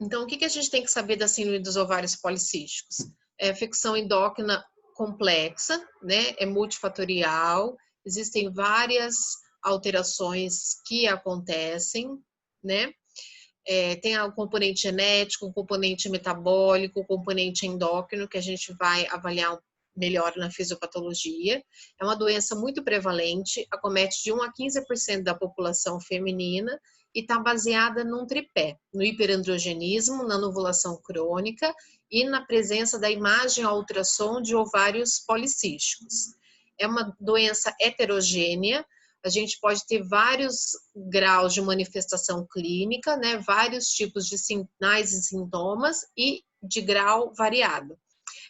Então, o que a gente tem que saber da síndrome dos ovários policísticos? É infecção endócrina complexa, né? É multifatorial, existem várias alterações que acontecem, né? Tem o componente genético, o componente metabólico, o componente endócrino, que a gente vai avaliar melhor na fisiopatologia. É uma doença muito prevalente, acomete de 1 a 15% da população feminina e está baseada num tripé, no hiperandrogenismo, na anovulação crônica e na presença da imagem ao ultrassom de ovários policísticos. É uma doença heterogênea, a gente pode ter vários graus de manifestação clínica, né? Vários tipos de sinais e sintomas e de grau variado.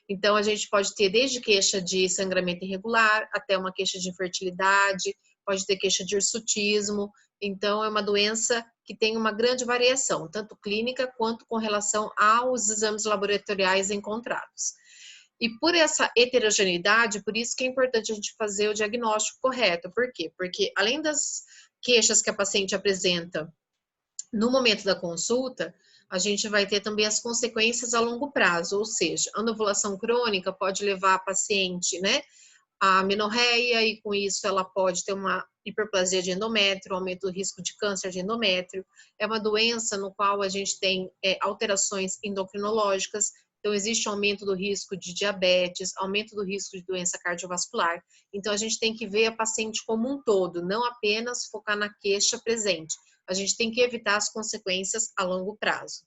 Então, a gente pode ter desde queixa de sangramento irregular até uma queixa de infertilidade, pode ter queixa de hirsutismo. Então, é uma doença que tem uma grande variação, tanto clínica quanto com relação aos exames laboratoriais encontrados. E por essa heterogeneidade, por isso que é importante a gente fazer o diagnóstico correto. Por quê? Porque além das queixas que a paciente apresenta no momento da consulta, a gente vai ter também as consequências a longo prazo, ou seja, a anovulação crônica pode levar a paciente, né, a amenorreia, e com isso ela pode ter uma hiperplasia de endométrio, aumento do risco de câncer de endométrio. É uma doença no qual a gente tem alterações endocrinológicas, então existe aumento do risco de diabetes, aumento do risco de doença cardiovascular. Então a gente tem que ver a paciente como um todo, não apenas focar na queixa presente. A gente tem que evitar as consequências a longo prazo.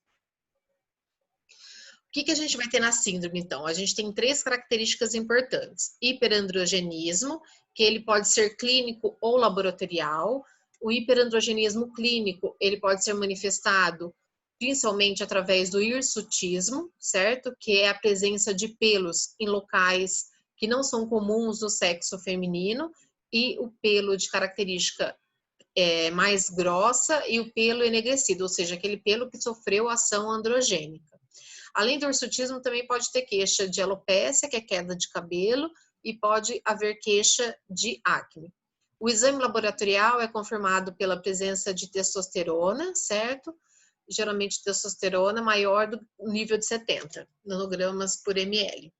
O que a gente vai ter na síndrome, então? A gente tem 3 características importantes. Hiperandrogenismo, que ele pode ser clínico ou laboratorial. O hiperandrogenismo clínico, ele pode ser manifestado principalmente através do hirsutismo, certo? Que é a presença de pelos em locais que não são comuns do sexo feminino, e o pelo de característica mais grossa e o pelo enegrecido, ou seja, aquele pelo que sofreu ação androgênica. Além do hirsutismo, também pode ter queixa de alopécia, que é queda de cabelo, e pode haver queixa de acne. O exame laboratorial é confirmado pela presença de testosterona, certo? Geralmente testosterona maior do nível de 70 nanogramas por ml.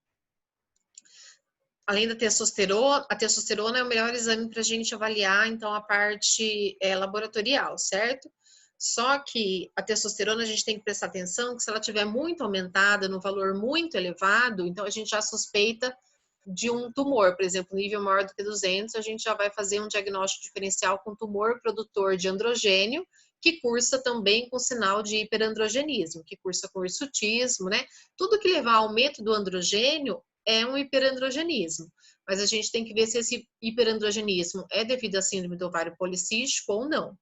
Além da testosterona, a testosterona é o melhor exame para a gente avaliar, então, a parte laboratorial, certo? Só que a testosterona a gente tem que prestar atenção que se ela estiver muito aumentada, no valor muito elevado, então a gente já suspeita de um tumor, por exemplo, nível maior do que 200, a gente já vai fazer um diagnóstico diferencial com tumor produtor de androgênio, que cursa também com sinal de hiperandrogenismo, que cursa com hirsutismo, né? Tudo que levar ao aumento do androgênio é um hiperandrogenismo, mas a gente tem que ver se esse hiperandrogenismo é devido à síndrome do ovário policístico ou não.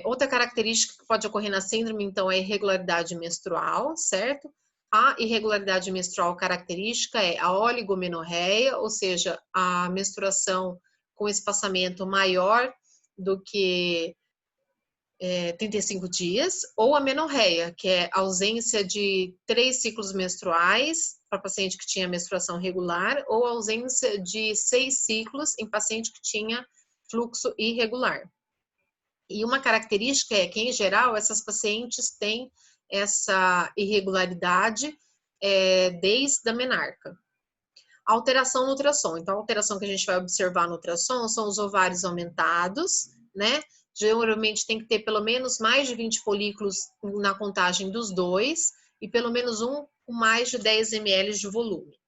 Outra característica que pode ocorrer na síndrome, então, é a irregularidade menstrual, certo? A irregularidade menstrual característica é a oligomenorreia, ou seja, a menstruação com espaçamento maior do que 35 dias, ou a menorreia, que é a ausência de 3 ciclos menstruais para paciente que tinha menstruação regular, ou a ausência de 6 ciclos em paciente que tinha fluxo irregular. E uma característica é que, em geral, essas pacientes têm essa irregularidade desde a menarca. Alteração no ultrassom. Então, a alteração que a gente vai observar no ultrassom são os ovários aumentados, né? Geralmente tem que ter pelo menos mais de 20 folículos na contagem dos dois e pelo menos um com mais de 10 ml de volume.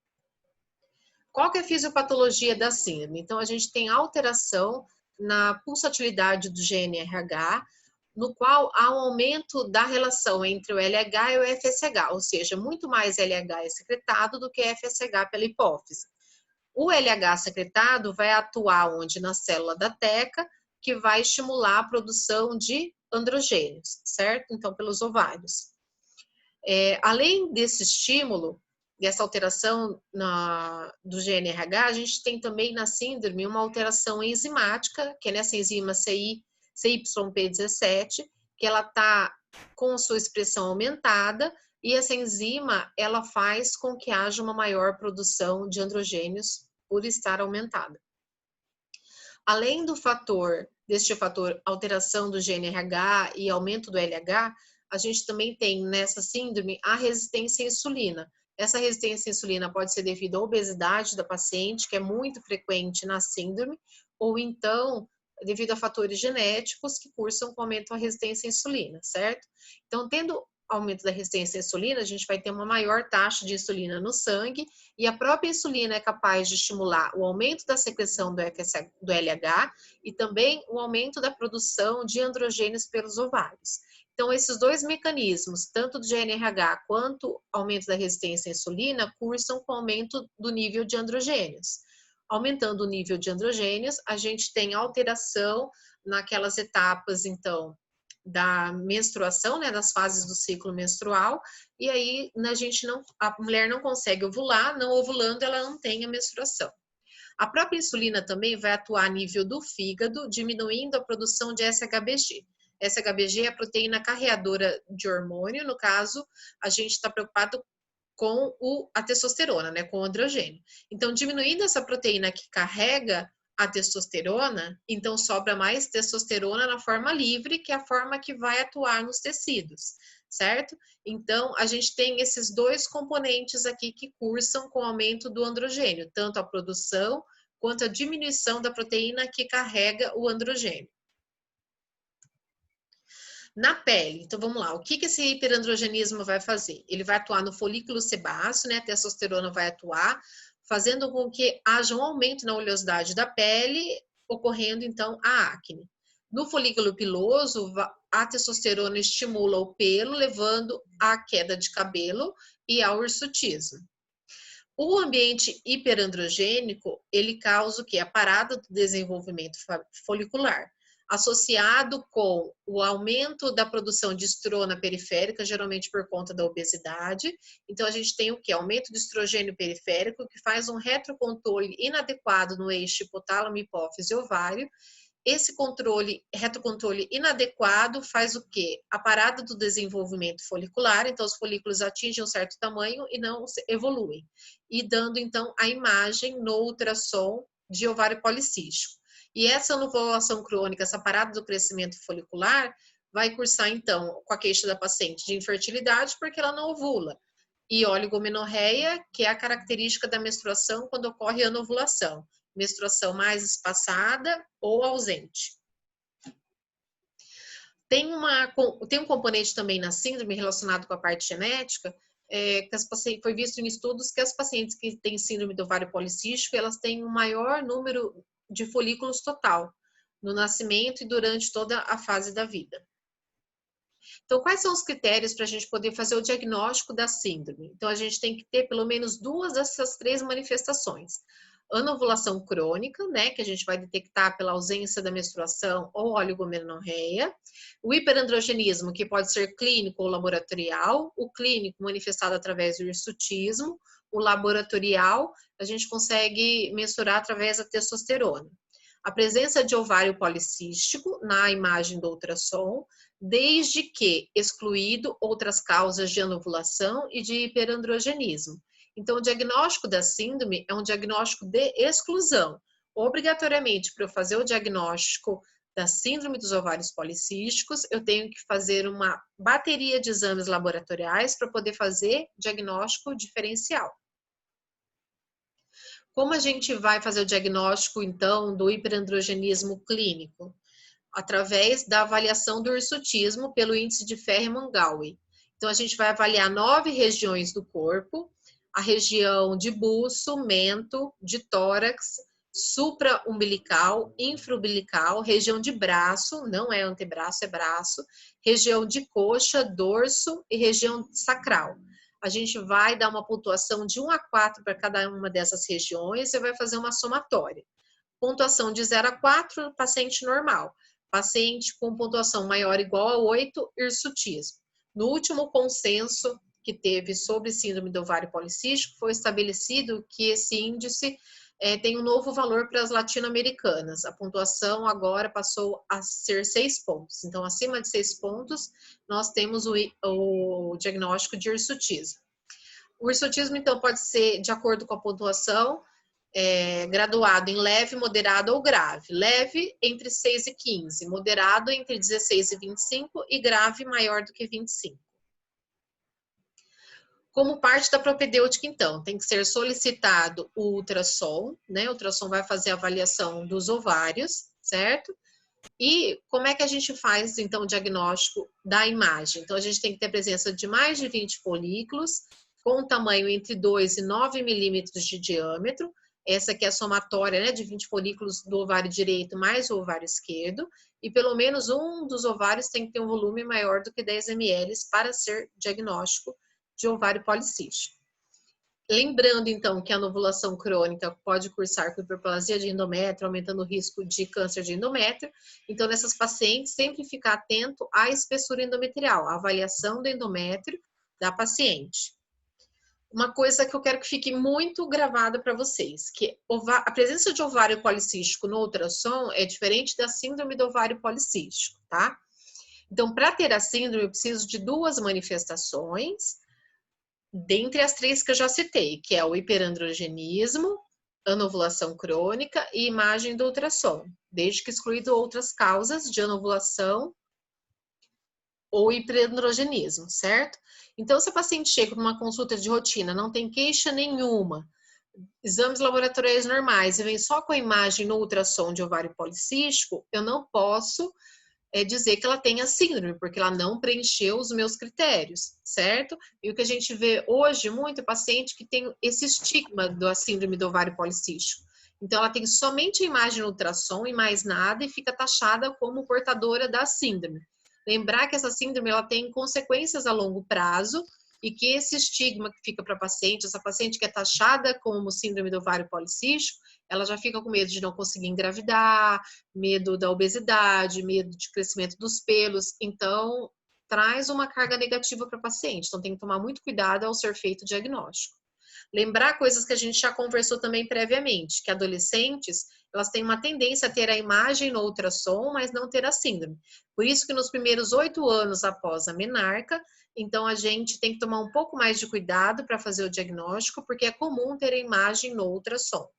Qual que é a fisiopatologia da síndrome? Então, a gente tem alteração na pulsatilidade do GNRH, no qual há um aumento da relação entre o LH e o FSH, ou seja, muito mais LH é secretado do que FSH pela hipófise. O LH secretado vai atuar onde? Na célula da teca, que vai estimular a produção de androgênios, certo? Então, pelos ovários. Além desse estímulo, dessa alteração do GNRH, a gente tem também na síndrome uma alteração enzimática, que é nessa enzima CYP17, que ela está com sua expressão aumentada, e essa enzima, ela faz com que haja uma maior produção de androgênios por estar aumentada. Além deste fator alteração do GNRH e aumento do LH, a gente também tem nessa síndrome a resistência à insulina. Essa resistência à insulina pode ser devido à obesidade da paciente, que é muito frequente na síndrome, ou então devido a fatores genéticos que cursam com aumento da resistência à insulina, certo? Então, tendo aumento da resistência à insulina, a gente vai ter uma maior taxa de insulina no sangue e a própria insulina é capaz de estimular o aumento da secreção do LH e também o aumento da produção de androgênios pelos ovários. Então, esses dois mecanismos, tanto do GNRH quanto aumento da resistência à insulina, cursam com aumento do nível de androgênios. Aumentando o nível de androgênios, a gente tem alteração naquelas etapas, então, da menstruação, né, das fases do ciclo menstrual, e aí a mulher não consegue ovular, não ovulando, ela não tem a menstruação. A própria insulina também vai atuar a nível do fígado, diminuindo a produção de SHBG. SHBG é a proteína carreadora de hormônio, no caso, a gente está preocupado com a testosterona, né, com o androgênio. Então, diminuindo essa proteína que carrega a testosterona, então sobra mais testosterona na forma livre, que é a forma que vai atuar nos tecidos, certo? Então, a gente tem esses dois componentes aqui que cursam com o aumento do androgênio, tanto a produção quanto a diminuição da proteína que carrega o androgênio. Na pele, então vamos lá, o que esse hiperandrogenismo vai fazer? Ele vai atuar no folículo sebáceo, né? A testosterona vai atuar, fazendo com que haja um aumento na oleosidade da pele, ocorrendo então a acne. No folículo piloso, a testosterona estimula o pelo, levando à queda de cabelo e ao hirsutismo. O ambiente hiperandrogênico, ele causa o quê? A parada do desenvolvimento folicular, associado com o aumento da produção de estrona periférica, geralmente por conta da obesidade. Então, a gente tem o quê? Aumento do estrogênio periférico, que faz um retrocontrole inadequado no eixo hipotálamo, hipófise e ovário. Esse retrocontrole inadequado faz o quê? A parada do desenvolvimento folicular, então os folículos atingem um certo tamanho e não evoluem, e dando então a imagem no ultrassom de ovário policístico. E essa anovulação crônica, essa parada do crescimento folicular, vai cursar então com a queixa da paciente de infertilidade porque ela não ovula, e oligomenorreia, que é a característica da menstruação quando ocorre a anovulação. Menstruação mais espaçada ou ausente. Tem um componente também na síndrome relacionado com a parte genética, que foi visto em estudos que as pacientes que têm síndrome do ovário policístico, elas têm um maior número de folículos total no nascimento e durante toda a fase da vida. Então, quais são os critérios para a gente poder fazer o diagnóstico da síndrome? Então, a gente tem que ter pelo menos duas dessas três manifestações. Anovulação crônica, né, que a gente vai detectar pela ausência da menstruação ou oligomenorreia. O hiperandrogenismo, que pode ser clínico ou laboratorial. O clínico, manifestado através do hirsutismo. O laboratorial, a gente consegue mensurar através da testosterona. A presença de ovário policístico na imagem do ultrassom, desde que excluído outras causas de anovulação e de hiperandrogenismo. Então, o diagnóstico da síndrome é um diagnóstico de exclusão. Obrigatoriamente, para eu fazer o diagnóstico da síndrome dos ovários policísticos, eu tenho que fazer uma bateria de exames laboratoriais para poder fazer diagnóstico diferencial. Como a gente vai fazer o diagnóstico, então, do hiperandrogenismo clínico? Através da avaliação do hirsutismo pelo índice de Ferriman-Gowey. Então, a gente vai avaliar 9 regiões do corpo, a região de buço, mento, de tórax, supra-umbilical, infra-umbilical, região de braço, não é antebraço, é braço, região de coxa, dorso e região sacral. A gente vai dar uma pontuação de 1 a 4 para cada uma dessas regiões e vai fazer uma somatória. Pontuação de 0 a 4, paciente normal. Paciente com pontuação maior ou igual a 8, hirsutismo. No último consenso que teve sobre síndrome do ovário policístico, foi estabelecido que esse índice tem um novo valor para as latino-americanas. A pontuação agora passou a ser 6 pontos. Então, acima de 6 pontos, nós temos o diagnóstico de hirsutismo. O hirsutismo, então, pode ser de acordo com a pontuação, graduado em leve, moderado ou grave. Leve, entre 6 e 15. Moderado, entre 16 e 25. E grave, maior do que 25. Como parte da propedêutica, então, tem que ser solicitado o ultrassom, né? O ultrassom vai fazer a avaliação dos ovários, certo? E como é que a gente faz, então, o diagnóstico da imagem? Então, a gente tem que ter a presença de mais de 20 folículos, com um tamanho entre 2 e 9 milímetros de diâmetro. Essa aqui é a somatória, né, de 20 folículos do ovário direito mais o ovário esquerdo. E pelo menos um dos ovários tem que ter um volume maior do que 10 ml para ser diagnóstico de ovário policístico. Lembrando, então, que a anovulação crônica pode cursar com hiperplasia de endométrio, aumentando o risco de câncer de endométrio. Então, nessas pacientes, sempre ficar atento à espessura endometrial, à avaliação do endométrio da paciente. Uma coisa que eu quero que fique muito gravada para vocês, que a presença de ovário policístico no ultrassom é diferente da síndrome do ovário policístico, tá? Então, para ter a síndrome, eu preciso de duas manifestações, dentre as três que eu já citei, que é o hiperandrogenismo, anovulação crônica e imagem do ultrassom, desde que excluído outras causas de anovulação ou hiperandrogenismo, certo? Então, se a paciente chega numa consulta de rotina, não tem queixa nenhuma, exames laboratoriais normais e vem só com a imagem no ultrassom de ovário policístico, eu não posso dizer que ela tem a síndrome, porque ela não preencheu os meus critérios, certo? E o que a gente vê hoje, muito paciente que tem esse estigma da síndrome do ovário policístico. Então, ela tem somente a imagem no ultrassom e mais nada e fica taxada como portadora da síndrome. Lembrar que essa síndrome ela tem consequências a longo prazo e que esse estigma que fica para a paciente, essa paciente que é taxada como síndrome do ovário policístico, ela já fica com medo de não conseguir engravidar, medo da obesidade, medo de crescimento dos pelos. Então, traz uma carga negativa para a paciente. Então, tem que tomar muito cuidado ao ser feito o diagnóstico. Lembrar coisas que a gente já conversou também previamente, que adolescentes, elas têm uma tendência a ter a imagem no ultrassom, mas não ter a síndrome. Por isso que nos primeiros 8 anos após a menarca, então a gente tem que tomar um pouco mais de cuidado para fazer o diagnóstico, porque é comum ter a imagem no ultrassom.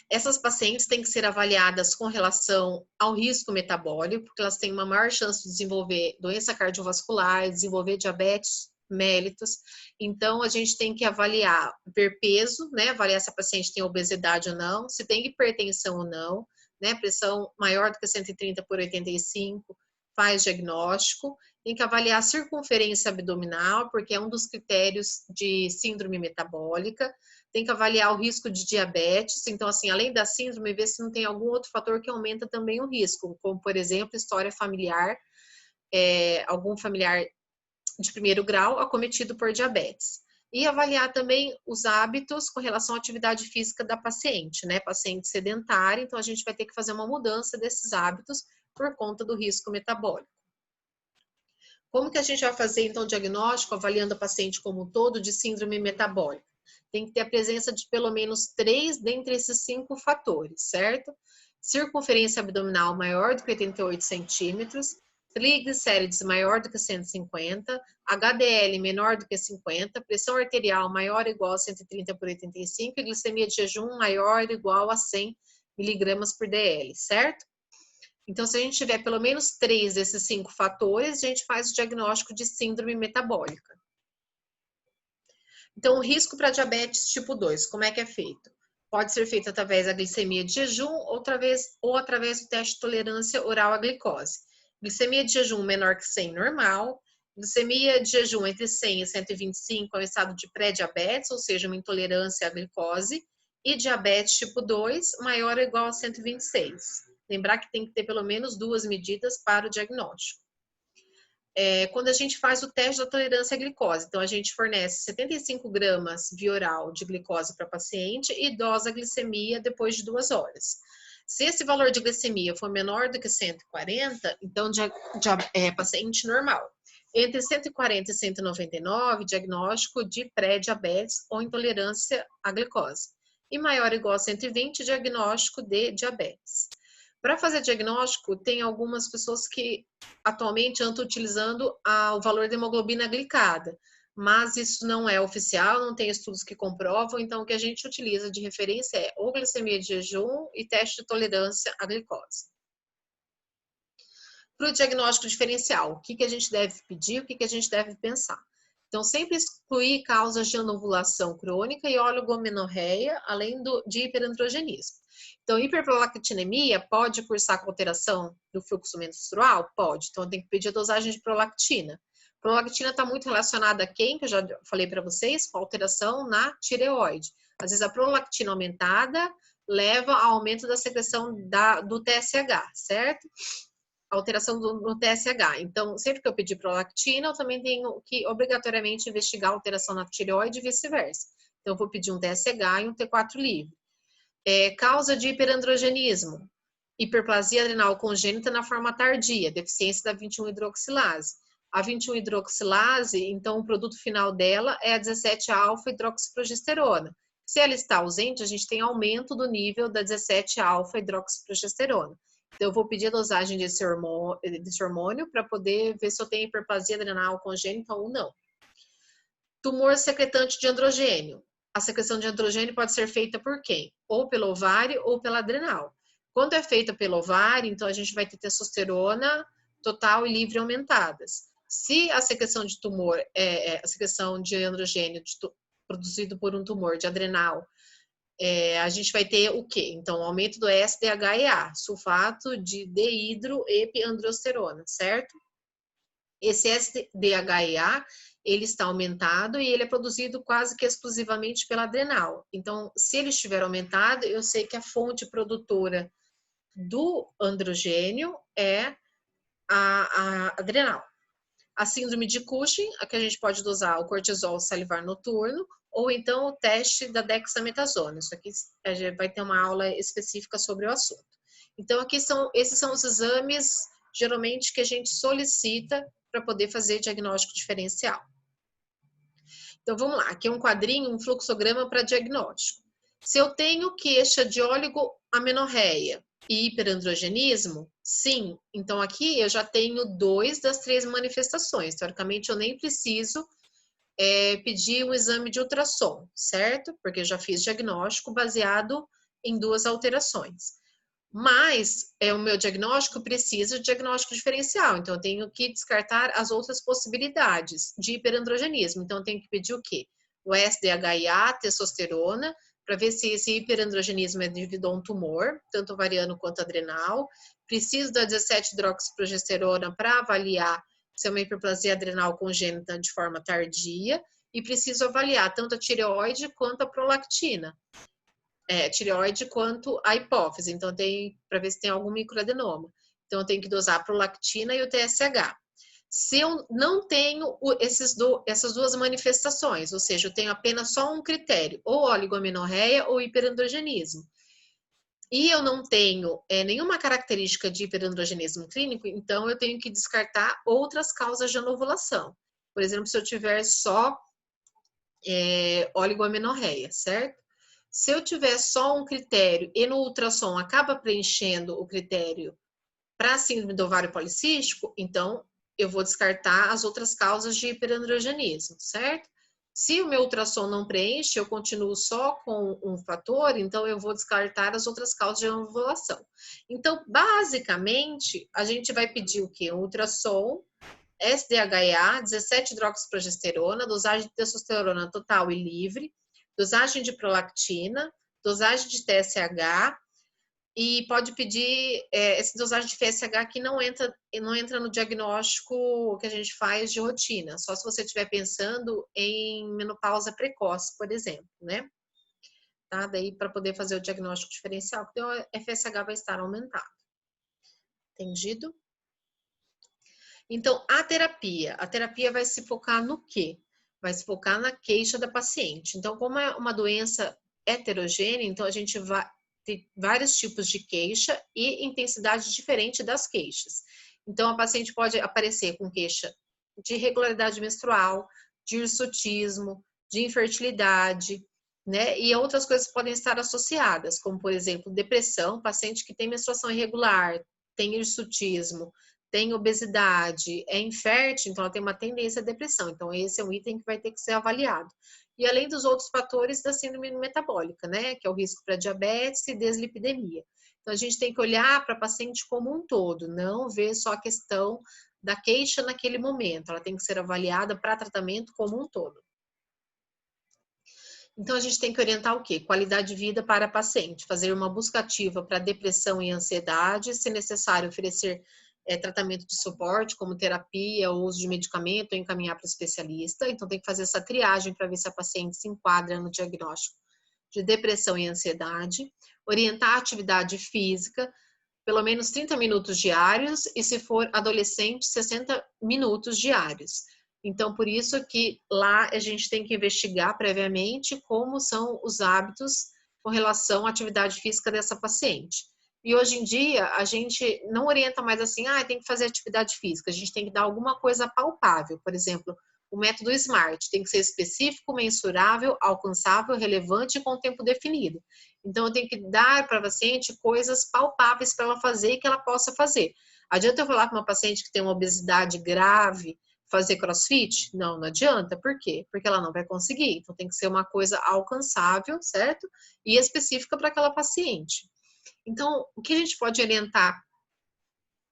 Essas pacientes têm que ser avaliadas com relação ao risco metabólico, porque elas têm uma maior chance de desenvolver doença cardiovascular, desenvolver diabetes mellitus. Então, a gente tem que avaliar, ver peso, né? Avaliar se a paciente tem obesidade ou não, se tem hipertensão ou não, né? Pressão maior do que 130/85, faz diagnóstico. Tem que avaliar a circunferência abdominal, porque é um dos critérios de síndrome metabólica. Tem que avaliar o risco de diabetes. Então, assim, além da síndrome, ver se não tem algum outro fator que aumenta também o risco, como, por exemplo, história familiar, algum familiar de primeiro grau acometido por diabetes. E avaliar também os hábitos com relação à atividade física da paciente, né? Paciente sedentária, então a gente vai ter que fazer uma mudança desses hábitos por conta do risco metabólico. Como que a gente vai fazer, então, o diagnóstico, avaliando a paciente como um todo de síndrome metabólica? Tem que ter a presença de pelo menos 3 dentre esses 5 fatores, certo? Circunferência abdominal maior do que 88 centímetros, triglicérides maior do que 150, HDL menor do que 50, pressão arterial maior ou igual a 130/85 e glicemia de jejum maior ou igual a 100 miligramas por DL, certo? Então, se a gente tiver pelo menos 3 desses 5 fatores, a gente faz o diagnóstico de síndrome metabólica. Então, o risco para diabetes tipo 2, como é que é feito? Pode ser feito através da glicemia de jejum ou através do teste de tolerância oral à glicose. Glicemia de jejum menor que 100, normal. Glicemia de jejum entre 100 e 125 é um estado de pré-diabetes, ou seja, uma intolerância à glicose. E diabetes tipo 2, maior ou igual a 126. Lembrar que tem que ter pelo menos 2 medidas para o diagnóstico. Quando a gente faz o teste da tolerância à glicose, então a gente fornece 75 gramas via oral de glicose para paciente e dosa a glicemia depois de 2 horas. Se esse valor de glicemia for menor do que 140, então paciente normal. Entre 140 e 199, diagnóstico de pré-diabetes ou intolerância à glicose. E maior ou igual a 120, diagnóstico de diabetes. Para fazer diagnóstico, tem algumas pessoas que atualmente andam utilizando o valor da hemoglobina glicada. mas isso não é oficial, não tem estudos que comprovam, então o que a gente utiliza de referência é ou glicemia de jejum e teste de tolerância à glicose. Para o diagnóstico diferencial, o que a gente deve pedir, o que a gente deve pensar? Então, sempre excluir causas de anovulação crônica e oligomenorreia, além de hiperandrogenismo. Então, hiperprolactinemia pode cursar com alteração do fluxo menstrual? Pode. Então, tem que pedir a dosagem de prolactina. Prolactina está muito relacionada a quem, que eu já falei para vocês, com alteração na tireoide. Às vezes, a prolactina aumentada leva ao aumento da secreção do TSH, certo? Alteração no TSH. Então, sempre que eu pedir prolactina, eu também tenho que obrigatoriamente investigar a alteração na tireoide e vice-versa. Então, eu vou pedir um TSH e um T4 livre. Causa de hiperandrogenismo, hiperplasia adrenal congênita na forma tardia, deficiência da 21-hidroxilase. A 21-hidroxilase, então, o produto final dela é a 17-alfa-hidroxiprogesterona. Se ela está ausente, a gente tem aumento do nível da 17-alfa-hidroxiprogesterona. Então, eu vou pedir a dosagem desse hormônio para poder ver se eu tenho hiperplasia adrenal congênita ou não. Tumor secretante de androgênio. A secreção de androgênio pode ser feita por quem? Ou pelo ovário ou pela adrenal. Quando é feita pelo ovário, então a gente vai ter testosterona total e livre aumentadas. Se a secreção de tumor, a secreção de androgênio produzido por um tumor de adrenal, a gente vai ter o quê? Então, aumento do SDHEA, sulfato de dehidroepiandrosterona, certo? Esse SDHEA, ele está aumentado e ele é produzido quase que exclusivamente pela adrenal. Então, se ele estiver aumentado, eu sei que a fonte produtora do androgênio é a adrenal. A síndrome de Cushing, a que a gente pode dosar o cortisol salivar noturno, ou então o teste da dexametasona. Isso aqui a gente vai ter uma aula específica sobre o assunto. Então, esses são os exames, geralmente, que a gente solicita para poder fazer diagnóstico diferencial. Então, vamos lá. Aqui é um quadrinho, um fluxograma para diagnóstico. Se eu tenho queixa de oligoamenorreia e hiperandrogenismo, sim. Então, aqui eu já tenho 2 das 3 manifestações. Teoricamente, eu nem preciso pedir um exame de ultrassom, certo? Porque eu já fiz diagnóstico baseado em 2 alterações. Mas o meu diagnóstico precisa de diagnóstico diferencial, então eu tenho que descartar as outras possibilidades de hiperandrogenismo. Então eu tenho que pedir o quê? O SDHIA, testosterona, para ver se esse hiperandrogenismo é devido a um tumor, tanto ovariano quanto adrenal. Preciso da 17-hidroxiprogesterona para avaliar se é uma hiperplasia adrenal congênita de forma tardia, e preciso avaliar tanto a tireoide quanto a prolactina. Tireoide quanto a hipófise, então tem para ver se tem algum microadenoma. Então eu tenho que dosar a prolactina e o TSH. Se eu não tenho essas 2 manifestações, ou seja, eu tenho apenas só um critério, ou oligoamenorreia ou hiperandrogenismo, e eu não tenho nenhuma característica de hiperandrogenismo clínico, então eu tenho que descartar outras causas de anovulação. Por exemplo, se eu tiver só oligoamenorreia, certo? Se eu tiver só um critério e no ultrassom acaba preenchendo o critério para síndrome do ovário policístico, então eu vou descartar as outras causas de hiperandrogenismo, certo? Se o meu ultrassom não preenche, eu continuo só com um fator, então eu vou descartar as outras causas de anovulação. Então, basicamente, a gente vai pedir o quê? Um ultrassom, SDHEA, 17-hidroxiprogesterona, dosagem de testosterona total e livre, dosagem de prolactina, dosagem de TSH, e pode pedir essa dosagem de TSH que não entra no diagnóstico que a gente faz de rotina, só se você estiver pensando em menopausa precoce, por exemplo, né? Tá? Daí para poder fazer o diagnóstico diferencial, então o FSH vai estar aumentado. Entendido? Então, a terapia vai se focar no quê? Vai se focar na queixa da paciente. Então, como é uma doença heterogênea, então a gente vai ter vários tipos de queixa e intensidade diferente das queixas. Então, a paciente pode aparecer com queixa de irregularidade menstrual, de hirsutismo, de infertilidade, né? E outras coisas podem estar associadas, como, por exemplo, depressão, paciente que tem menstruação irregular, tem hirsutismo, tem obesidade, é infértil, então ela tem uma tendência à depressão. Então, esse é um item que vai ter que ser avaliado. E além dos outros fatores da síndrome metabólica, né? Que é o risco para diabetes e deslipidemia. Então, a gente tem que olhar para a paciente como um todo, não ver só a questão da queixa naquele momento. Ela tem que ser avaliada para tratamento como um todo. Então, a gente tem que orientar o quê? Qualidade de vida para a paciente, fazer uma busca ativa para depressão e ansiedade, se necessário, oferecer tratamento de suporte, como terapia, ou uso de medicamento, ou encaminhar para o especialista. Então, tem que fazer essa triagem para ver se a paciente se enquadra no diagnóstico de depressão e ansiedade. Orientar a atividade física, pelo menos 30 minutos diários, e se for adolescente, 60 minutos diários. Então, por isso que lá a gente tem que investigar previamente como são os hábitos com relação à atividade física dessa paciente. E hoje em dia, a gente não orienta mais assim, tem que fazer atividade física. A gente tem que dar alguma coisa palpável. Por exemplo, o método SMART tem que ser específico, mensurável, alcançável, relevante e com tempo definido. Então, eu tenho que dar para a paciente coisas palpáveis para ela fazer e que ela possa fazer. Adianta eu falar para uma paciente que tem uma obesidade grave fazer crossfit? Não, não adianta. Por quê? Porque ela não vai conseguir. Então, tem que ser uma coisa alcançável, certo? E específica para aquela paciente. Então, o que a gente pode orientar,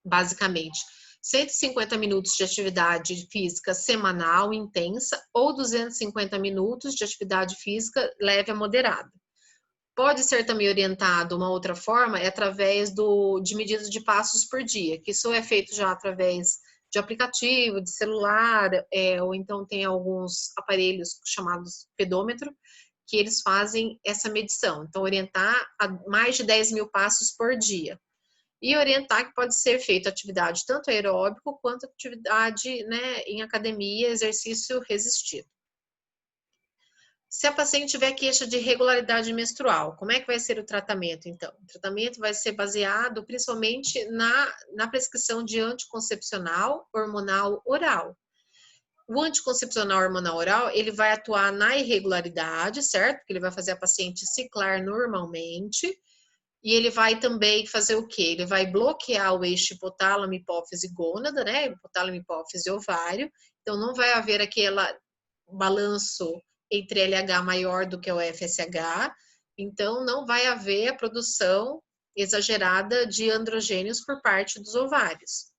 basicamente? 150 minutos de atividade física semanal intensa ou 250 minutos de atividade física leve a moderada. Pode ser também orientado uma outra forma, é através de medidas de passos por dia, que isso é feito já através de aplicativo, de celular, ou então tem alguns aparelhos chamados pedômetro, que eles fazem essa medição. Então, orientar a mais de 10 mil passos por dia. E orientar que pode ser feita atividade tanto aeróbico quanto atividade, né, em academia, exercício resistido. Se a paciente tiver queixa de irregularidade menstrual, como é que vai ser o tratamento, então? O tratamento vai ser baseado principalmente na prescrição de anticoncepcional hormonal oral. O anticoncepcional hormonal oral, ele vai atuar na irregularidade, certo? Porque ele vai fazer a paciente ciclar normalmente. E ele vai também fazer o quê? Ele vai bloquear o eixo hipotálamo, hipófise, gônada, né? Hipotálamo, hipófise, ovário. Então, não vai haver aquele balanço entre LH maior do que o FSH, então não vai haver a produção exagerada de androgênios por parte dos ovários.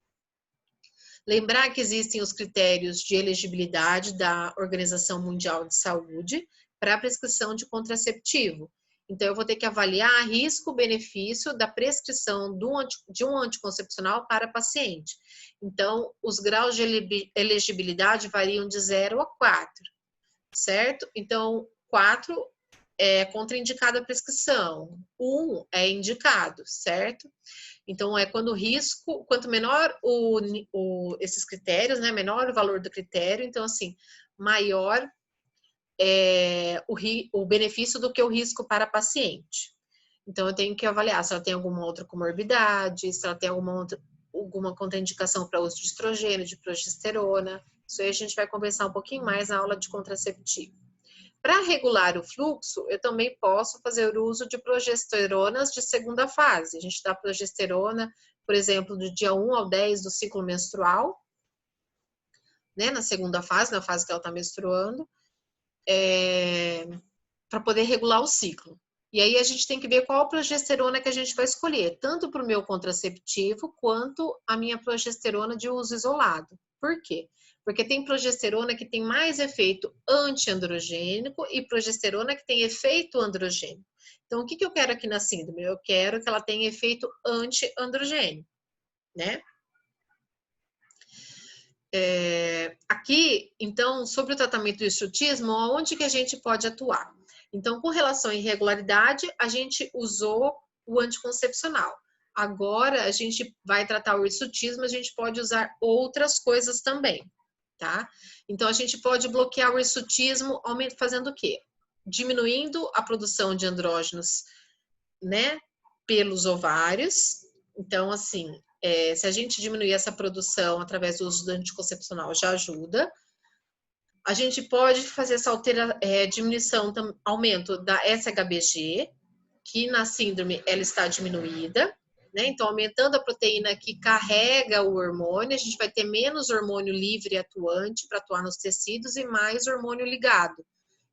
Lembrar que existem os critérios de elegibilidade da Organização Mundial de Saúde para a prescrição de contraceptivo. Então, eu vou ter que avaliar risco-benefício da prescrição de um anticoncepcional para paciente. Então, os graus de elegibilidade variam de 0 a 4. Certo? Então, 4 é contraindicada a prescrição, 1 é indicado, certo? Então, é quando o risco, quanto menor esses critérios, né? Menor o valor do critério, então, assim, maior o benefício do que o risco para a paciente. Então, eu tenho que avaliar se ela tem alguma outra comorbidade, se ela tem alguma contraindicação para uso de estrogênio, de progesterona. Isso aí a gente vai conversar um pouquinho mais na aula de contraceptivo. Para regular o fluxo, eu também posso fazer o uso de progesteronas de segunda fase. A gente dá progesterona, por exemplo, do dia 1 ao 10 do ciclo menstrual, né, na segunda fase, na fase que ela está menstruando, para poder regular o ciclo. E aí a gente tem que ver qual progesterona que a gente vai escolher, tanto para o meu contraceptivo, quanto a minha progesterona de uso isolado. Por quê? Porque tem progesterona que tem mais efeito antiandrogênico e progesterona que tem efeito androgênico. Então, o que eu quero aqui na síndrome? Eu quero que ela tenha efeito antiandrogênico, né? Aqui, então, sobre o tratamento do hirsutismo, onde que a gente pode atuar? Então, com relação à irregularidade, a gente usou o anticoncepcional. Agora, a gente vai tratar o hirsutismo, a gente pode usar outras coisas também, tá? Então, a gente pode bloquear o hirsutismo fazendo o quê? Diminuindo a produção de andrógenos, né, pelos ovários. Então, assim, se a gente diminuir essa produção através do uso do anticoncepcional, já ajuda. A gente pode fazer essa diminuição, aumento da SHBG, que na síndrome ela está diminuída, né? Então, aumentando a proteína que carrega o hormônio, a gente vai ter menos hormônio livre atuante para atuar nos tecidos e mais hormônio ligado.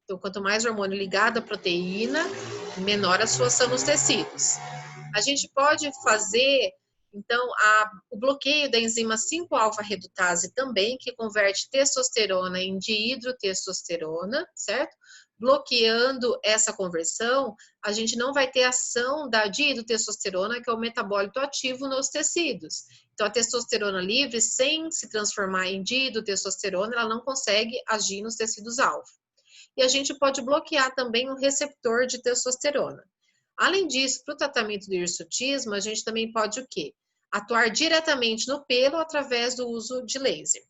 Então, quanto mais hormônio ligado à proteína, menor a sua ação nos tecidos. A gente pode fazer, então, o bloqueio da enzima 5-alfa-redutase também, que converte testosterona em dihidrotestosterona, certo? Bloqueando essa conversão, a gente não vai ter ação da dihidrotestosterona, que é o metabólito ativo nos tecidos. Então, a testosterona livre, sem se transformar em dihidrotestosterona, ela não consegue agir nos tecidos-alvo. E a gente pode bloquear também o receptor de testosterona. Além disso, para o tratamento do hirsutismo, a gente também pode o quê? Atuar diretamente no pelo através do uso de laser.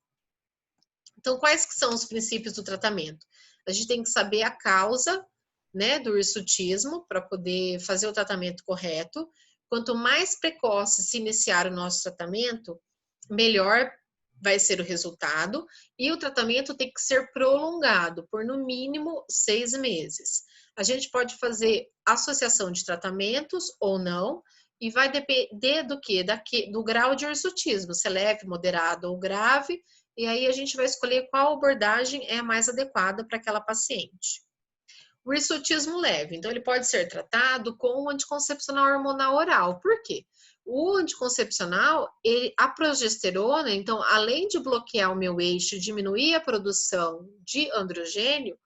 Então, quais que são os princípios do tratamento? A gente tem que saber a causa, né, do hirsutismo para poder fazer o tratamento correto. Quanto mais precoce se iniciar o nosso tratamento, melhor vai ser o resultado, e o tratamento tem que ser prolongado por no mínimo 6 meses. A gente pode fazer associação de tratamentos ou não, e vai depender do quê? Do grau de hirsutismo, se é leve, moderado ou grave, e aí a gente vai escolher qual abordagem é a mais adequada para aquela paciente. O hirsutismo leve, então ele pode ser tratado com o anticoncepcional hormonal oral. Por quê? O anticoncepcional, a progesterona, então, além de bloquear o meu eixo, diminuir a produção de androgênio,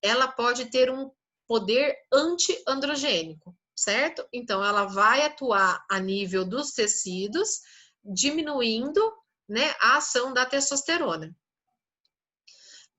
ela pode ter um poder anti-androgênico, certo? Então, ela vai atuar a nível dos tecidos, diminuindo, né, a ação da testosterona.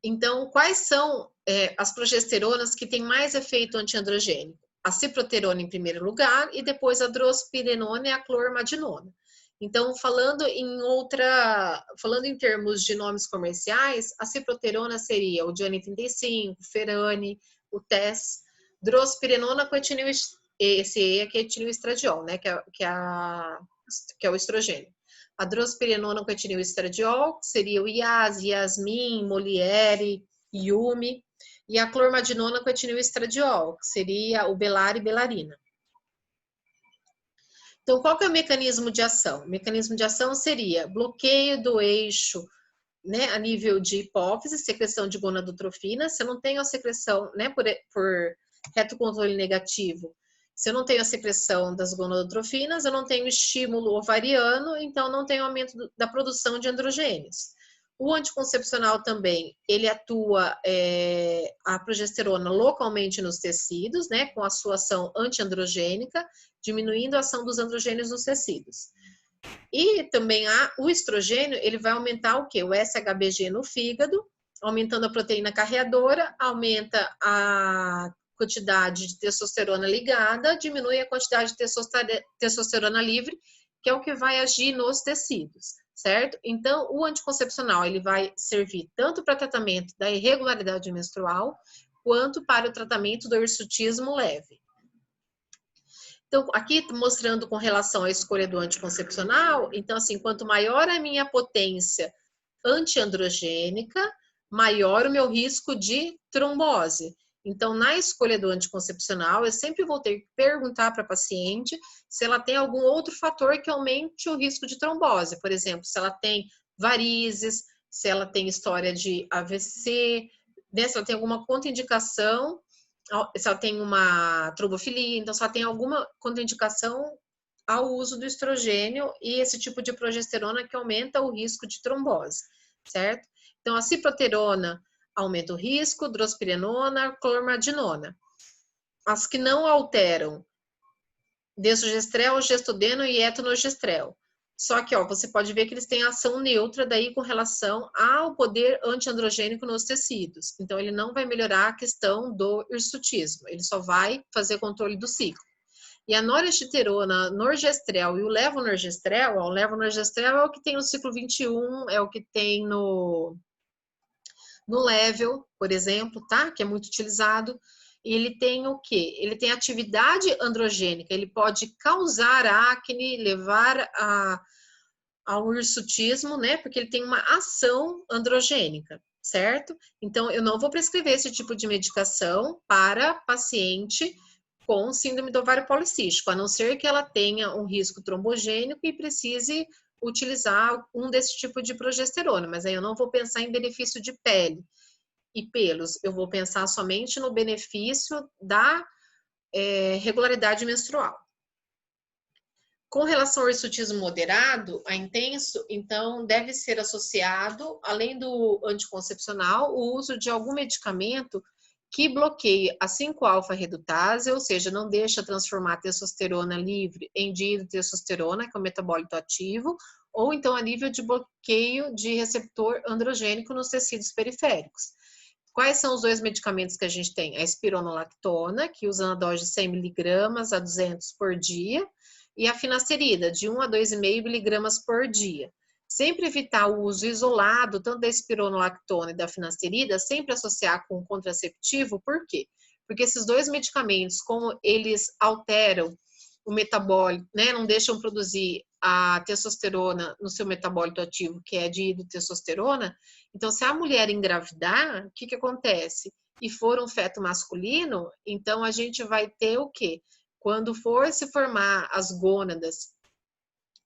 Então, quais são as progesteronas que têm mais efeito antiandrogênico? A ciproterona em primeiro lugar e depois a drospirenona e a clormadinona. Então, falando em termos de nomes comerciais, a ciproterona seria o Diane 35, Ferane, o TES, drospirenona com esse aqui é etilioestradiol, né, que é o estrogênio. A drospirenona com etilioestradiol seria o Iaz, Yasmin, Moliere, Yumi, e a clormadinona com etilioestradiol, que seria o Belar e Belarina. Então, qual que é o mecanismo de ação? O mecanismo de ação seria bloqueio do eixo, né, a nível de hipófise, secreção de gonadotrofina. Se eu não tenho a secreção, né, por retocontrole negativo, se eu não tenho a secreção das gonadotrofinas, eu não tenho estímulo ovariano, então não tenho aumento da produção de androgênios. O anticoncepcional também, ele atua a progesterona localmente nos tecidos, né, com a sua ação antiandrogênica, diminuindo a ação dos androgênios nos tecidos. E também o estrogênio, ele vai aumentar o quê? O SHBG no fígado, aumentando a proteína carreadora, aumenta a quantidade de testosterona ligada, diminui a quantidade de testosterona livre, que é o que vai agir nos tecidos, certo? Então, o anticoncepcional, ele vai servir tanto para tratamento da irregularidade menstrual, quanto para o tratamento do hirsutismo leve. Então, aqui mostrando com relação à escolha do anticoncepcional, então, assim, quanto maior a minha potência antiandrogênica, maior o meu risco de trombose. Então, na escolha do anticoncepcional, eu sempre vou ter que perguntar para a paciente se ela tem algum outro fator que aumente o risco de trombose. Por exemplo, se ela tem varizes, se ela tem história de AVC, né, se ela tem alguma contraindicação, se ela tem uma trombofilia, então se ela tem alguma contraindicação ao uso do estrogênio e esse tipo de progesterona que aumenta o risco de trombose, certo? Então, a ciproterona aumenta o risco, drospirenona, clormadinona. As que não alteram, desogestrel, gestodeno e etonogestrel. Só que, ó, você pode ver que eles têm ação neutra daí com relação ao poder antiandrogênico nos tecidos. Então, ele não vai melhorar a questão do hirsutismo, ele só vai fazer controle do ciclo. E a noresteterona, norgestrel e o levonorgestrel, ó, o levonorgestrel é o que tem no ciclo 21, é o que tem no Level, por exemplo, tá? Que é muito utilizado. Ele tem o quê? Ele tem atividade androgênica, ele pode causar acne, levar ao hirsutismo, né? Porque ele tem uma ação androgênica, certo? Então, eu não vou prescrever esse tipo de medicação para paciente com síndrome do ovário policístico, a não ser que ela tenha um risco trombogênico e precise utilizar um desse tipo de progesterona, mas aí eu não vou pensar em benefício de pele e pelos, eu vou pensar somente no benefício da regularidade menstrual. Com relação ao hirsutismo moderado a intenso, então deve ser associado, além do anticoncepcional, o uso de algum medicamento que bloqueie a 5-alfa-redutase, ou seja, não deixa transformar a testosterona livre em dihidrotestosterona, que é o metabólito ativo, ou então a nível de bloqueio de receptor androgênico nos tecidos periféricos. Quais são os dois medicamentos que a gente tem? A espironolactona, que usa na dose de 100 miligramas a 200 por dia, e a finasterida, de 1 a 2,5 miligramas por dia. Sempre evitar o uso isolado, tanto da espironolactona e da finasterida, sempre associar com o contraceptivo, por quê? Porque esses dois medicamentos, como eles alteram o metabólito, né, não deixam produzir a testosterona no seu metabólito ativo, que é a dihidrotestosterona, então se a mulher engravidar, o que acontece? E for um feto masculino, então a gente vai ter o quê? Quando for se formar as gônadas,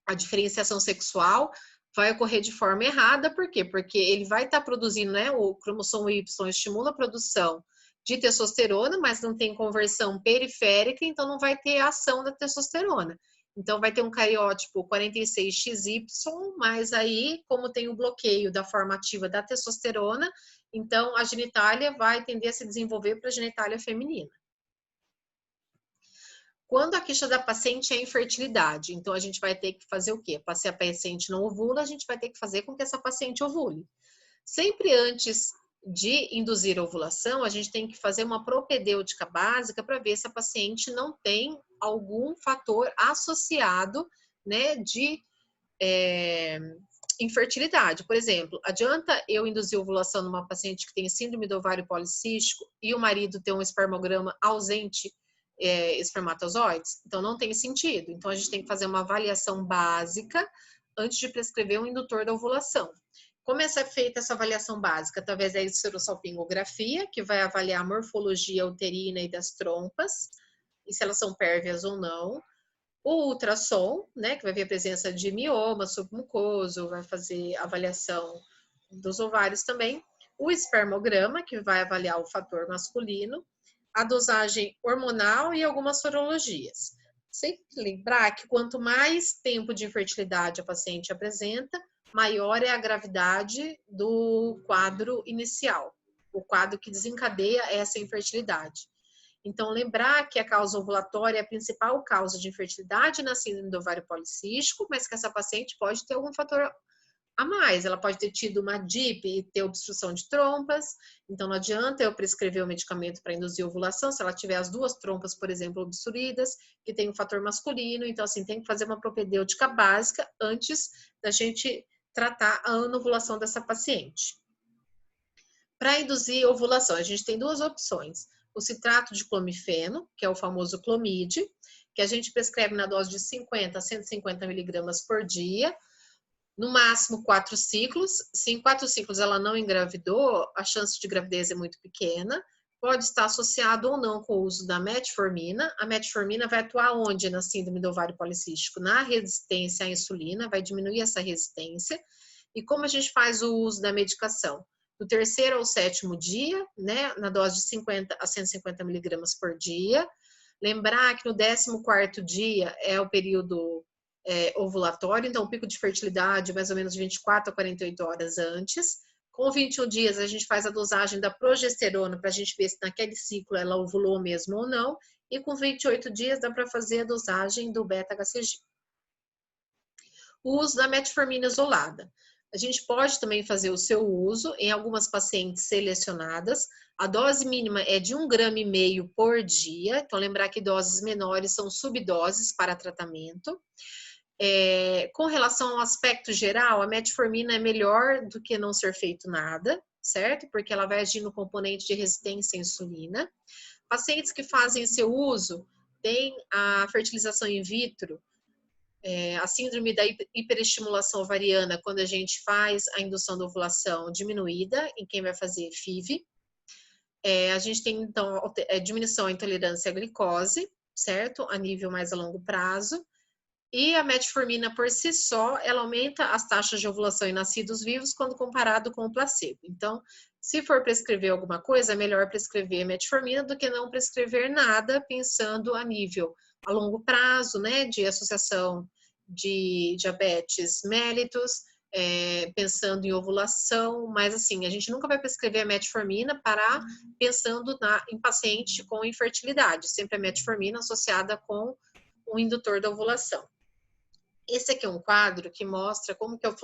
a diferenciação sexual vai ocorrer de forma errada, por quê? Porque ele vai estar produzindo, né, o cromossomo Y estimula a produção de testosterona, mas não tem conversão periférica, então não vai ter ação da testosterona. Então vai ter um cariótipo 46XY, mas aí, como tem o bloqueio da forma ativa da testosterona, então a genitália vai tender a se desenvolver para a genitália feminina. Quando a queixa da paciente é infertilidade, então a gente vai ter que fazer o quê? Se a paciente não ovula, a gente vai ter que fazer com que essa paciente ovule. Sempre antes de induzir a ovulação, a gente tem que fazer uma propedêutica básica para ver se a paciente não tem algum fator associado, né, de infertilidade. Por exemplo, adianta eu induzir a ovulação numa paciente que tem síndrome do ovário policístico e o marido tem um espermograma ausente espermatozoides? Então não tem sentido. Então a gente tem que fazer uma avaliação básica antes de prescrever um indutor da ovulação. Como é feita essa avaliação básica? Através da esterossalpingografia, que vai avaliar a morfologia uterina e das trompas, e se elas são pérvias ou não. O ultrassom, né, que vai ver a presença de mioma submucoso, vai fazer avaliação dos ovários também. O espermograma, que vai avaliar o fator masculino. A dosagem hormonal e algumas sorologias. Sempre lembrar que quanto mais tempo de infertilidade a paciente apresenta, maior é a gravidade do quadro inicial, o quadro que desencadeia essa infertilidade. Então, lembrar que a causa ovulatória é a principal causa de infertilidade na síndrome do ovário policístico, mas que essa paciente pode ter algum fator a mais. Ela pode ter tido uma DIP e ter obstrução de trompas, então não adianta eu prescrever o medicamento para induzir ovulação se ela tiver as duas trompas, por exemplo, obstruídas, que tem um fator masculino. Então, assim, tem que fazer uma propedêutica básica antes da gente tratar a anovulação dessa paciente. Para induzir ovulação, a gente tem duas opções. O citrato de clomifeno, que é o famoso Clomid, que a gente prescreve na dose de 50 a 150 miligramas por dia, no máximo 4 ciclos. Se em 4 ciclos ela não engravidou, a chance de gravidez é muito pequena. Pode estar associado ou não com o uso da metformina. A metformina vai atuar onde na síndrome do ovário policístico? Na resistência à insulina, vai diminuir essa resistência. E como a gente faz o uso da medicação? Do 3º ao 7º dia, né, na dose de 50 a 150 miligramas por dia. Lembrar que no 14º dia é o período ovulatório, então o pico de fertilidade mais ou menos 24 a 48 horas antes. Com 21 dias a gente faz a dosagem da progesterona para a gente ver se naquele ciclo ela ovulou mesmo ou não, e com 28 dias dá para fazer a dosagem do beta-HCG. O uso da metformina isolada. A gente pode também fazer o seu uso em algumas pacientes selecionadas. A dose mínima é de 1,5 gramas por dia, então lembrar que doses menores são subdoses para tratamento. Com relação ao aspecto geral, a metformina é melhor do que não ser feito nada, certo? Porque ela vai agir no componente de resistência à insulina. Pacientes que fazem seu uso têm a fertilização in vitro, a síndrome da hiperestimulação ovariana, quando a gente faz a indução da ovulação diminuída em quem vai fazer FIV. A gente tem, então, diminuição à intolerância à glicose. certo? A nível mais a longo prazo. E a metformina por si só, ela aumenta as taxas de ovulação em nascidos vivos quando comparado com o placebo. Então, se for prescrever alguma coisa, é melhor prescrever metformina do que não prescrever nada, pensando a nível a longo prazo, né, de associação de diabetes mellitus, pensando em ovulação, mas assim, a gente nunca vai prescrever a metformina pensando em paciente com infertilidade, sempre a metformina associada com o indutor da ovulação. Esse aqui é um quadro que mostra como que é o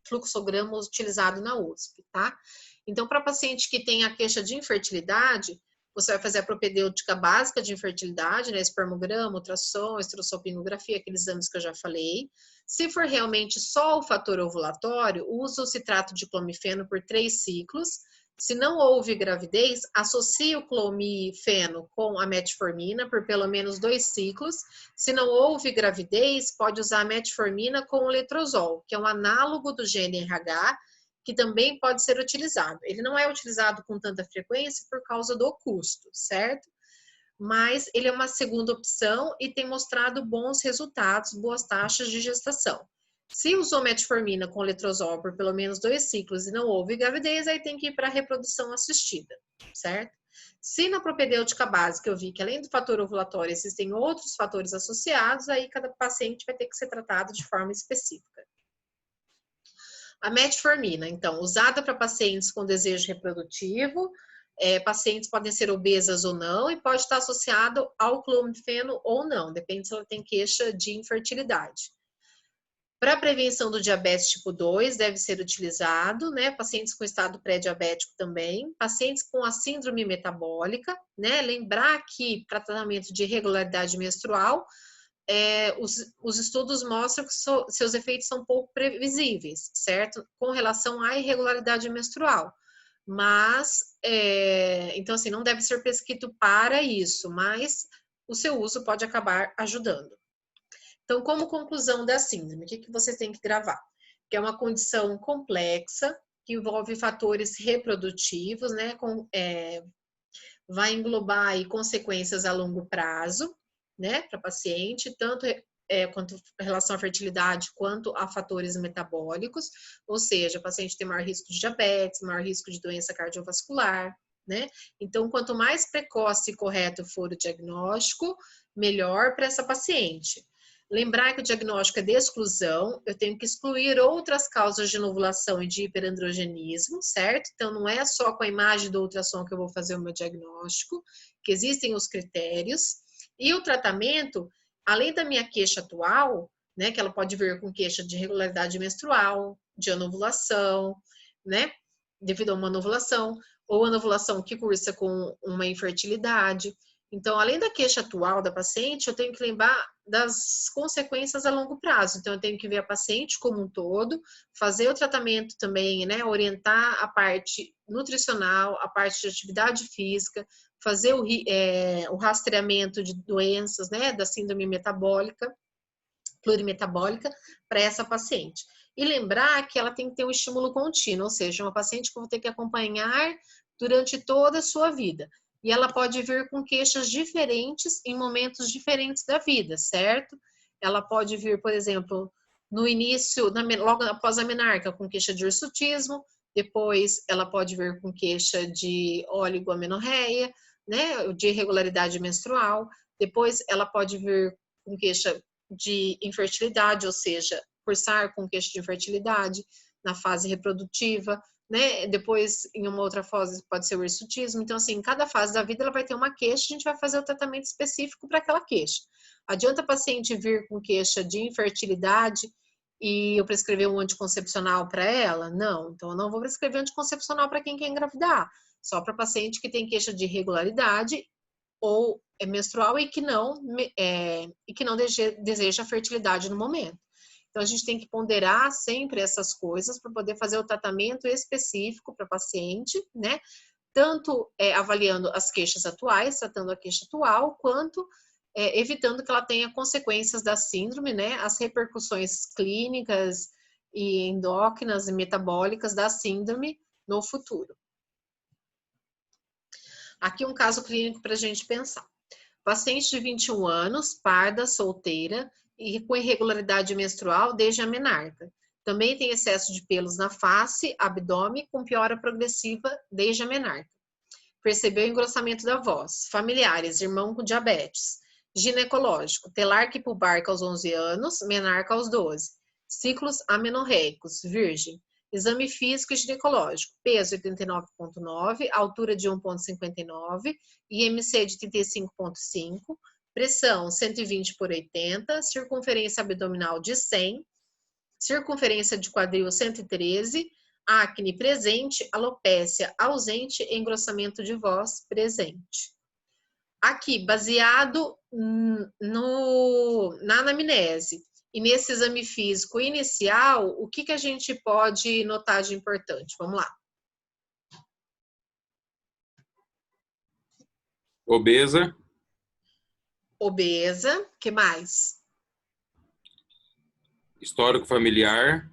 fluxograma utilizado na USP, tá? Então, para paciente que tem a queixa de infertilidade, você vai fazer a propedêutica básica de infertilidade, né? Espermograma, ultrassom, estrossalpingografia, aqueles exames que eu já falei. Se for realmente só o fator ovulatório, usa o citrato de clomifeno por 3 ciclos. Se não houve gravidez, associe o clomifeno com a metformina por pelo menos 2 ciclos. Se não houve gravidez, pode usar a metformina com o letrozol, que é um análogo do GnRH, que também pode ser utilizado. Ele não é utilizado com tanta frequência por causa do custo, certo? Mas ele é uma segunda opção e tem mostrado bons resultados, boas taxas de gestação. Se usou metformina com letrozol por pelo menos 2 ciclos e não houve gravidez, aí tem que ir para a reprodução assistida, certo? Se na propedêutica básica eu vi que além do fator ovulatório existem outros fatores associados, aí cada paciente vai ter que ser tratado de forma específica. A metformina, então, usada para pacientes com desejo reprodutivo, pacientes podem ser obesas ou não, e pode estar associado ao clomifeno ou não, depende se ela tem queixa de infertilidade. Para a prevenção do diabetes tipo 2, deve ser utilizado, né? Pacientes com estado pré-diabético também, pacientes com a síndrome metabólica, né? Lembrar que para tratamento de irregularidade menstrual, os estudos mostram que seus efeitos são pouco previsíveis, certo? Com relação à irregularidade menstrual. Mas, então assim, não deve ser prescrito para isso, mas o seu uso pode acabar ajudando. Então, como conclusão da síndrome, o que você tem que gravar? Que é uma condição complexa, que envolve fatores reprodutivos, né? Vai englobar aí consequências a longo prazo, né? Para paciente, tanto quanto em relação à fertilidade, quanto a fatores metabólicos, ou seja, o paciente tem maior risco de diabetes, maior risco de doença cardiovascular, né? Então, quanto mais precoce e correto for o diagnóstico, melhor para essa paciente. Lembrar que o diagnóstico é de exclusão, eu tenho que excluir outras causas de anovulação e de hiperandrogenismo, certo? Então, não é só com a imagem do ultrassom que eu vou fazer o meu diagnóstico, que existem os critérios. E o tratamento, além da minha queixa atual, né, que ela pode vir com queixa de irregularidade menstrual, de anovulação, né, devido a uma anovulação, ou anovulação que cursa com uma infertilidade. Então, além da queixa atual da paciente, eu tenho que lembrar das consequências a longo prazo. Então, eu tenho que ver a paciente como um todo, fazer o tratamento também, né? Orientar a parte nutricional, a parte de atividade física, fazer o rastreamento de doenças, né? Da síndrome metabólica, plurimetabólica, para essa paciente. E lembrar que ela tem que ter um estímulo contínuo, ou seja, uma paciente que eu vou ter que acompanhar durante toda a sua vida. E ela pode vir com queixas diferentes em momentos diferentes da vida, certo? Ela pode vir, por exemplo, no início, logo após a menarca, com queixa de hirsutismo, depois ela pode vir com queixa de oligomenorreia, né, de irregularidade menstrual, depois ela pode vir com queixa de infertilidade, ou seja, cursar com queixa de infertilidade na fase reprodutiva, né? Depois, em uma outra fase, pode ser o hirsutismo. Então, assim, em cada fase da vida ela vai ter uma queixa, a gente vai fazer o tratamento específico para aquela queixa. Adianta a paciente vir com queixa de infertilidade e eu prescrever um anticoncepcional para ela? Não. Então, eu não vou prescrever anticoncepcional para quem quer engravidar. Só para paciente que tem queixa de irregularidade ou é menstrual e que não deseja a fertilidade no momento. Então, a gente tem que ponderar sempre essas coisas para poder fazer o tratamento específico para a paciente, né? Tanto avaliando as queixas atuais, tratando a queixa atual, quanto evitando que ela tenha consequências da síndrome, né? As repercussões clínicas e endócrinas e metabólicas da síndrome no futuro. Aqui um caso clínico para a gente pensar. O Paciente de 21 anos, parda, solteira e com irregularidade menstrual desde a menarca. Também tem excesso de pelos na face, abdômen, com piora progressiva desde a menarca. Percebeu engrossamento da voz. Familiares, irmão com diabetes. Ginecológico, telarque pubarca aos 11 anos, menarca aos 12. Ciclos amenorreicos, virgem. Exame físico e ginecológico, peso 89,9, altura de 1,59, IMC de 35,5, pressão 120 por 80, circunferência abdominal de 100, circunferência de quadril 113, acne presente, alopécia ausente, engrossamento de voz presente. Aqui, baseado na anamnese e nesse exame físico inicial, o que a gente pode notar de importante? Vamos lá. Obesa. Obesa, que mais? Histórico familiar.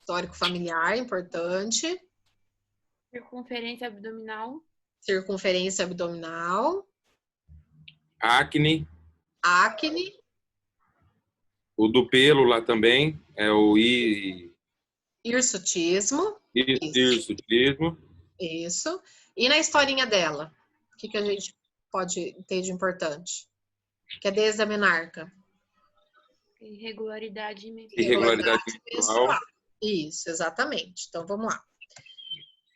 Histórico familiar, importante. Circunferência abdominal. Circunferência abdominal. Acne. Acne. O do pelo lá também é o Hirsutismo. hirsutismo. Isso. E na historinha dela, o que a gente pode ter de importante? Que é desde a menarca. Irregularidade menstrual. Isso, exatamente. Então, vamos lá.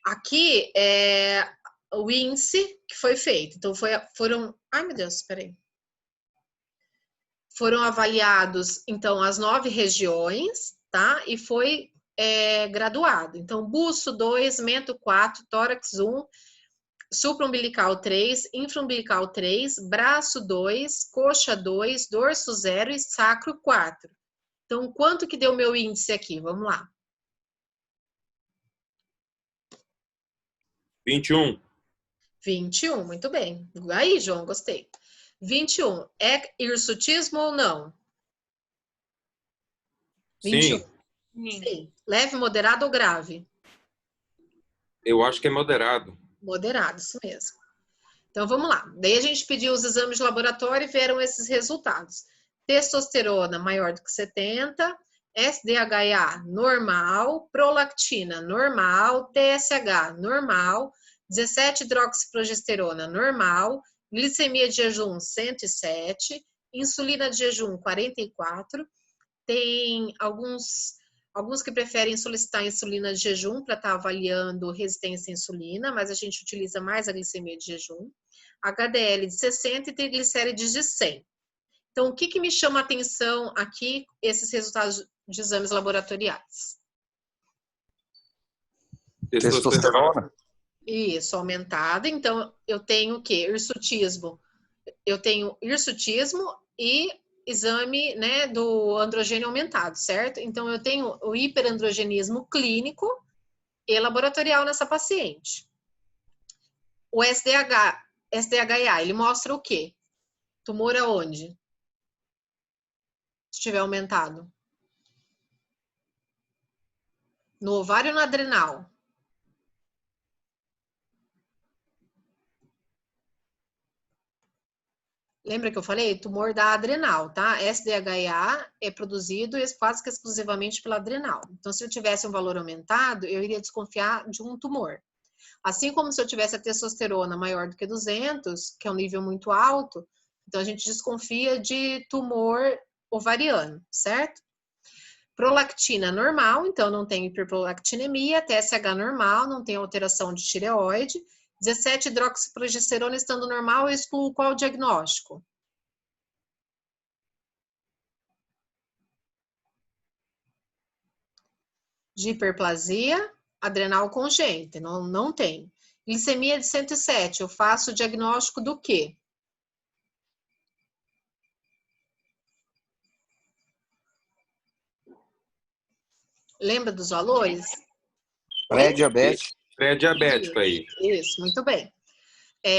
Aqui é o índice que foi feito. Então, foram... Ai, meu Deus, peraí. Foram avaliados, então, as 9 regiões, tá? E foi graduado. Então, buço 2, mento 4, tórax 1, supraumbilical 3, infraumbilical 3, braço 2, coxa 2, dorso 0 e sacro 4. Então, quanto que deu meu índice aqui? Vamos lá. 21. 21, muito bem. Aí, João, gostei. 21, é hirsutismo ou não? 21. Sim. Leve, moderado ou grave? Eu acho que é moderado. Moderado, isso mesmo. Então, vamos lá. Daí a gente pediu os exames de laboratório e vieram esses resultados. Testosterona maior do que 70, SDHA normal, prolactina normal, TSH normal, 17-hidroxiprogesterona normal, glicemia de jejum 107, insulina de jejum 44. Tem alguns que preferem solicitar insulina de jejum para estar avaliando resistência à insulina, mas a gente utiliza mais a glicemia de jejum. HDL de 60 e triglicérides de 100. Então, o que me chama a atenção aqui, esses resultados de exames laboratoriais? Testosterona. Isso, aumentada. Então, eu tenho o quê? Hirsutismo. Eu tenho hirsutismo e exame, né, do androgênio aumentado, certo? Então, eu tenho o hiperandrogenismo clínico e laboratorial nessa paciente. O SDHA, ele mostra o quê? Tumor aonde? Se tiver aumentado. No ovário ou na adrenal? Lembra que eu falei? Tumor da adrenal, tá? SDHA é produzido quase que exclusivamente pela adrenal. Então, se eu tivesse um valor aumentado, eu iria desconfiar de um tumor. Assim como se eu tivesse a testosterona maior do que 200, que é um nível muito alto, então a gente desconfia de tumor ovariano, certo? Prolactina normal, então não tem hiperprolactinemia, TSH normal, não tem alteração de tireoide, 17-hidroxiprogesterona estando normal, eu excluo qual diagnóstico? De hiperplasia adrenal congênita, não tem. Glicemia de 107, eu faço o diagnóstico do quê? Lembra dos valores? Pré-diabetes. Pré-diabético aí. Isso, muito bem.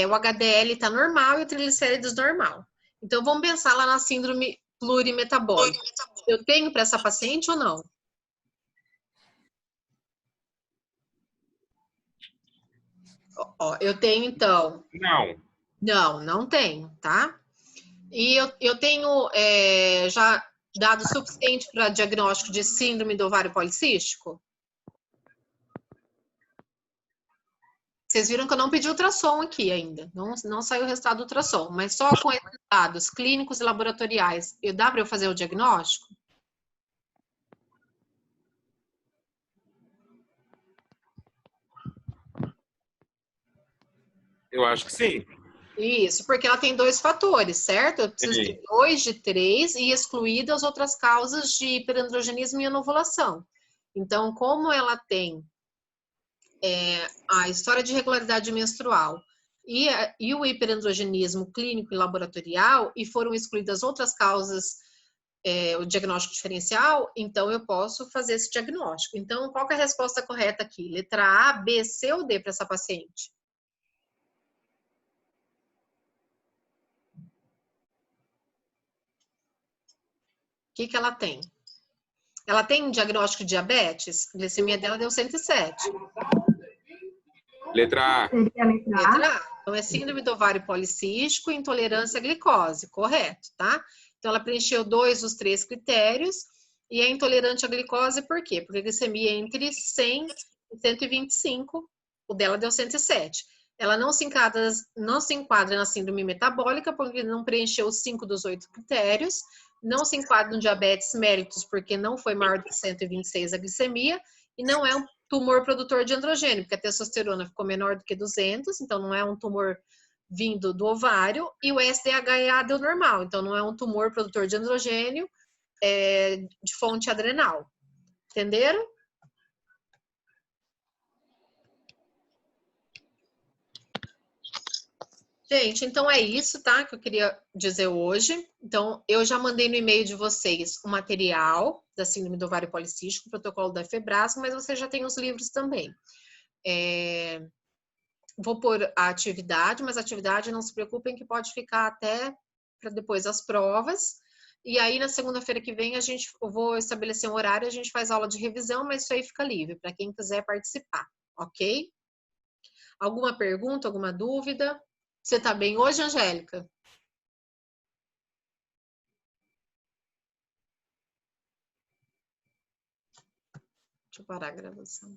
O HDL está normal e o triglicérides normal. Então, vamos pensar lá na síndrome plurimetabólica. Eu tenho para essa paciente ou não? Ó, eu tenho, então. Não. Não tenho, tá? E eu tenho já dado suficiente para diagnóstico de síndrome do ovário policístico? Vocês viram que eu não pedi ultrassom aqui ainda. Não saiu o resultado do ultrassom, mas só com esses dados clínicos e laboratoriais, dá para eu fazer o diagnóstico? Eu acho que sim. Isso, porque ela tem 2 fatores, certo? Eu preciso ter 2 de 3 e excluídas as outras causas de hiperandrogenismo e anovulação. Então, como ela tem a história de irregularidade menstrual e o hiperandrogenismo clínico e laboratorial, e foram excluídas outras causas, o diagnóstico diferencial, então eu posso fazer esse diagnóstico. Então, qual que é a resposta correta aqui? Letra A, B, C ou D para essa paciente? O que ela tem? Ela tem um diagnóstico de diabetes? A glicemia dela deu 107. Letra A. Letra A. Então, é síndrome do ovário policístico e intolerância à glicose, correto, tá? Então, ela preencheu 2 dos 3 critérios e é intolerante à glicose por quê? Porque a glicemia é entre 100 e 125, o dela deu 107. Ela não se enquadra na síndrome metabólica porque não preencheu os 5 dos 8 critérios, não se enquadra no diabetes mellitus porque não foi maior do que 126 a glicemia e não é um tumor produtor de androgênio, porque a testosterona ficou menor do que 200, então não é um tumor vindo do ovário, e o SDHA deu normal, então não é um tumor produtor de androgênio de fonte adrenal. Entenderam? Gente, então é isso, tá? Que eu queria dizer hoje. Então, eu já mandei no e-mail de vocês o material da síndrome do ovário policístico, o protocolo da FEBRASCO, mas vocês já têm os livros também. Vou pôr a atividade, mas a atividade, não se preocupem, que pode ficar até para depois das provas. E aí, na segunda-feira que vem, eu vou estabelecer um horário, a gente faz aula de revisão, mas isso aí fica livre para quem quiser participar, ok? Alguma pergunta, alguma dúvida? Você tá bem hoje, Angélica? Deixa eu parar a gravação.